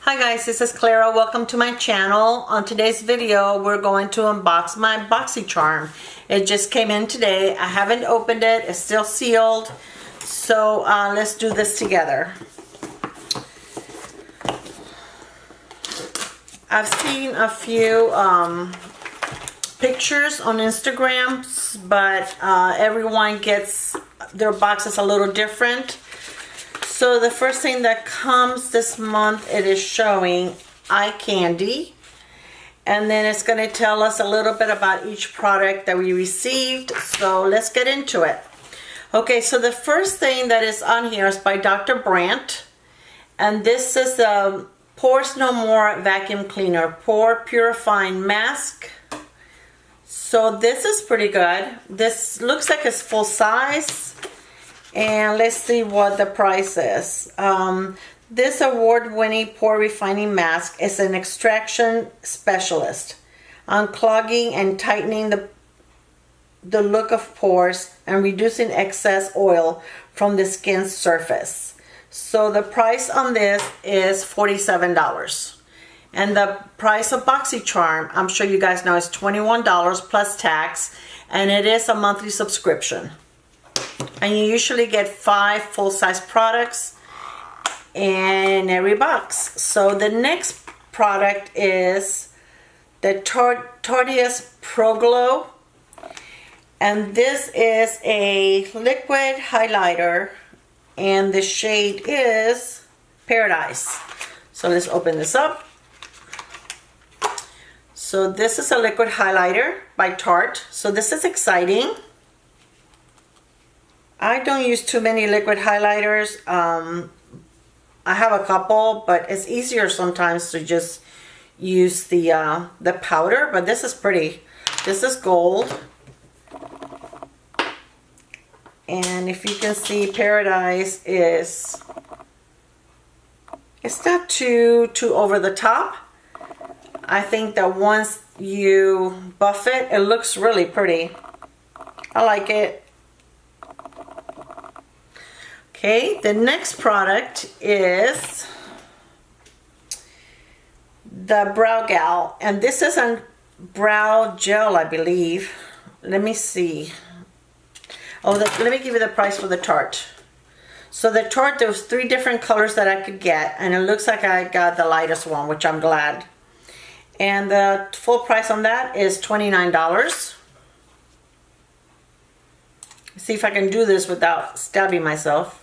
Hi guys, this is Clara. Welcome to my channel. On today's video, we're going to unbox my Boxycharm. It just came in today. I haven't opened it. It's still sealed. So let's do this together. I've seen a few pictures on Instagram, but everyone gets their boxes a little different. So the first thing that comes this month, it is showing eye candy. And then it's going to tell us a little bit about each product that we received. So let's get into it. Okay, so the first thing that is on here is by Dr. Brandt. And this is the Pores No More Vacuum Cleaner Pore Purifying Mask. So this is pretty good. This looks like it's full size. And let's see what the price is. This award-winning pore refining mask is an extraction specialist, unclogging and tightening the look of pores and reducing excess oil from the skin's surface. So the price on this is $47. And the price of Boxycharm, I'm sure you guys know, is $21 plus tax, and it is a monthly subscription. And you usually get 5 full-size products in every box. So the next product is the Tartiest Pro Glow. And this is a liquid highlighter. And the shade is Paradise. So let's open this up. So this is a liquid highlighter by Tarte. So this is exciting. I don't use too many liquid highlighters. I have a couple, but it's easier sometimes to just use the powder. But this is pretty. This is gold. And if you can see, Paradise is, it's not too over the top. I think that once you buff it, it looks really pretty. I like it. Okay, the next product is the Browgal, and this is a brow gel, I believe. Let me see. Oh, let me give you the price for the Tarte. So the Tarte, there was 3 different colors that I could get, and it looks like I got the lightest one, which I'm glad. And the full price on that is $29. See if I can do this without stabbing myself.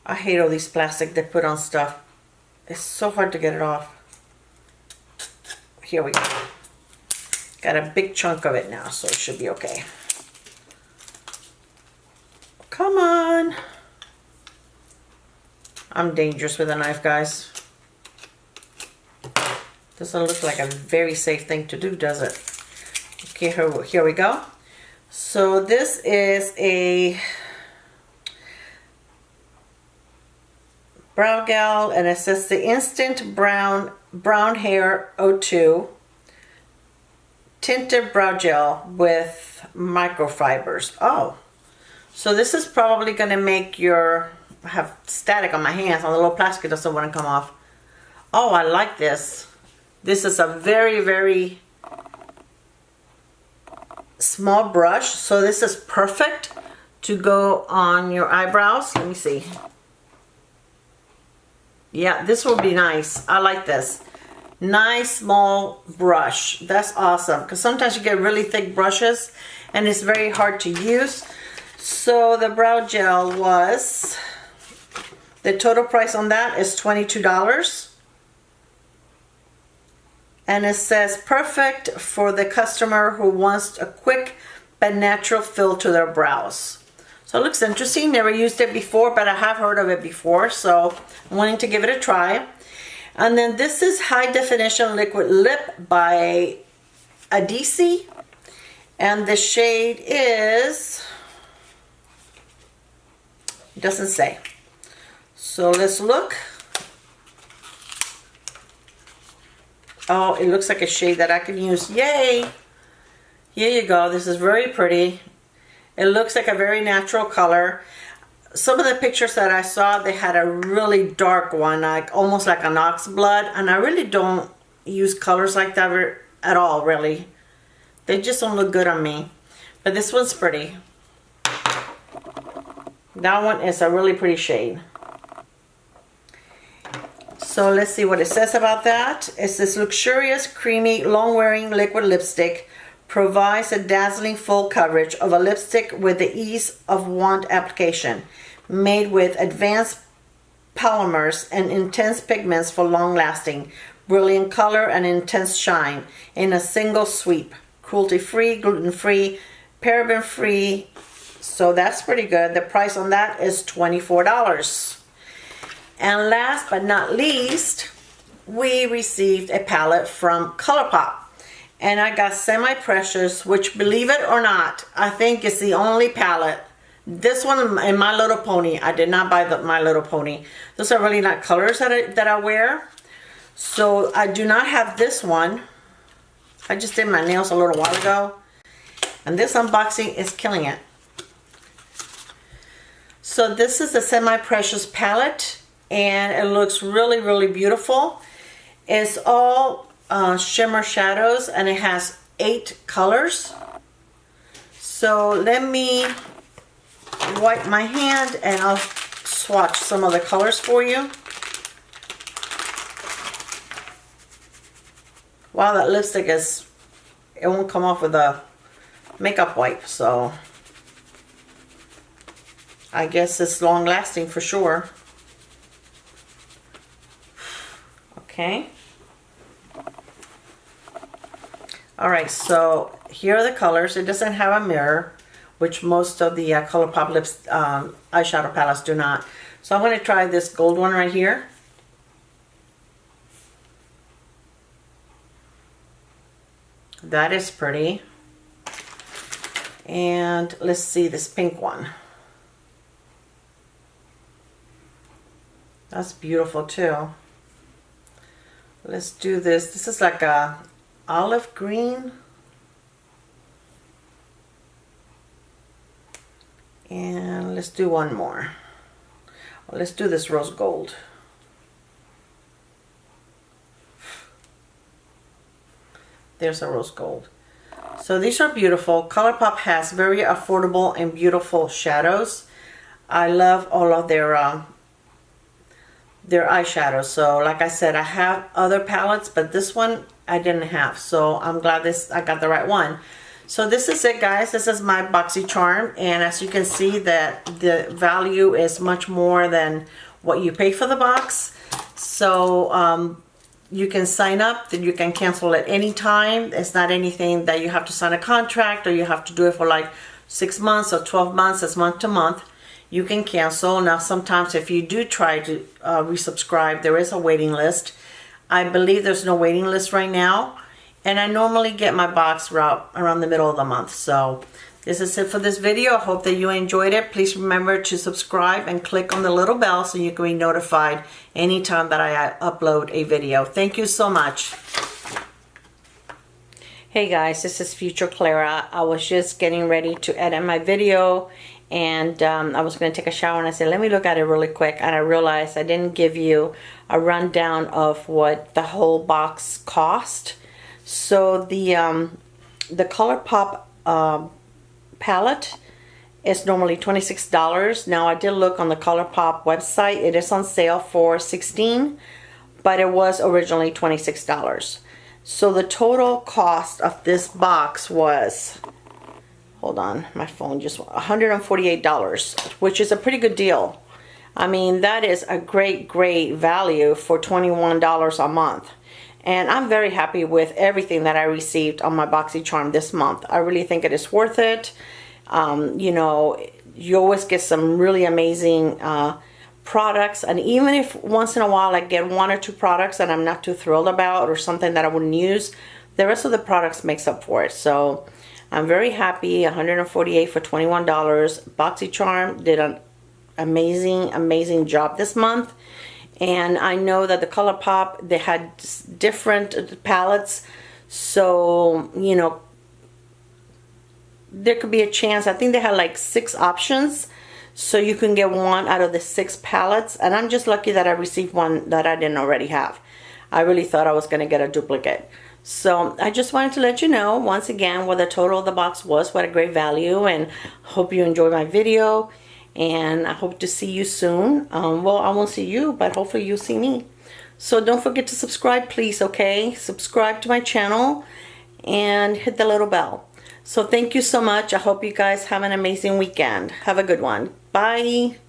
I hate all these plastic they put on stuff. It's so hard to get it off. Here we go. Got a big chunk of it now, so it should be okay. Come on. I'm dangerous with a knife, guys. Doesn't look like a very safe thing to do, does it? Okay, here we go. So this is a Browgal, and it says the Instant Brown Hair 02 Tinted Brow Gel with microfibers. Oh, so this is probably going to make your, I have static on my hands, on the little plastic doesn't want to come off. Oh, I like this. This is a very, very small brush, so this is perfect to go on your eyebrows. Let me see. Yeah, this will be nice. I like this. Nice small brush. That's awesome, because sometimes you get really thick brushes and it's very hard to use. So the brow gel was, the total price on that is $22. And it says perfect for the customer who wants a quick but natural fill to their brows. So it looks interesting. Never used it before, but I have heard of it before, so I'm wanting to give it a try. And then this is High Definition Liquid Lip by Adesse. And the shade is, it doesn't say. So let's look. Oh, it looks like a shade that I can use. Yay! Here you go. This is very pretty. It looks like a very natural color. some of the pictures that I saw, they had a really dark one, like almost like an ox blood, and I really don't use colors like that at all, really. They just don't look good on me. But this one's pretty. That one is a really pretty shade. So let's see what it says about that. It's this luxurious, creamy, long-wearing liquid lipstick. Provides a dazzling full coverage of a lipstick with the ease of wand application. Made with advanced polymers and intense pigments for long-lasting, brilliant color and intense shine in a single sweep. Cruelty-free, gluten-free, paraben-free. So that's pretty good. The price on that is $24. And last but not least, we received a palette from Colourpop. And I got Semi Precious, which, believe it or not, I think is the only palette. This one in My Little Pony. I did not buy the My Little Pony. Those are really not colors that I wear. So I do not have this one. I just did my nails a little while ago. And this unboxing is killing it. So this is the Semi Precious palette. And it looks really, really beautiful. It's all shimmer shadows, and it has 8 colors. So let me wipe my hand and I'll swatch some of the colors for you. Wow, that lipstick it won't come off with a makeup wipe, so I guess it's long lasting for sure. Okay. Alright, so here are the colors. It doesn't have a mirror, which most of the Colourpop lips eyeshadow palettes do not. So I'm going to try this gold one right here. That is pretty. And let's see this pink one. That's beautiful too. Let's do this. This is like a olive green. And let's do one more. Well, let's do this rose gold. There's a rose gold. So these are beautiful. Colourpop has very affordable and beautiful shadows. I love all of their eyeshadows. So like I said, I have other palettes, but this one I didn't have. So I'm glad I got the right one. So this is it, guys. This is my Boxycharm, and as you can see that the value is much more than what you pay for the box. So you can sign up, then you can cancel at any time. It's not anything that you have to sign a contract or you have to do it for like 6 months or 12 months. It's month to month. You can cancel. Now sometimes if you do try to resubscribe, there is a waiting list. I believe there's no waiting list right now. And I normally get my box around the middle of the month. So this is it for this video. I hope that you enjoyed it. Please remember to subscribe and click on the little bell so you can be notified anytime that I upload a video. Thank you so much. Hey guys, this is Future Clara. I was just getting ready to edit my video, and I was going to take a shower, and I said, let me look at it really quick. And I realized I didn't give you a rundown of what the whole box cost. So the Colourpop palette is normally $26. Now I did look on the Colourpop website. It is on sale for $16, but it was originally $26. So the total cost of this box was, hold on, my phone just went, $148, which is a pretty good deal. I mean, that is a great value for $21 a month. And I'm very happy with everything that I received on my Boxycharm this month. I really think it is worth it. You know, you always get some really amazing products. And even if once in a while I get 1 or 2 products that I'm not too thrilled about or something that I wouldn't use, the rest of the products makes up for it. So I'm very happy. $148 for $21. Boxycharm did an amazing job this month. And I know that the Colourpop, they had different palettes, so you know there could be a chance. I think they had like 6 options, So you can get one out of the 6 palettes. And I'm just lucky that I received one that I didn't already have. I really thought I was going to get a duplicate. So I just wanted to let you know once again what the total of the box was, what a great value, and hope you enjoyed my video, and I hope to see you soon. Well, I won't see you, but hopefully you'll see me. So don't forget to subscribe, please, okay? Subscribe to my channel and hit the little bell. So thank you so much. I hope you guys have an amazing weekend. Have a good one. Bye.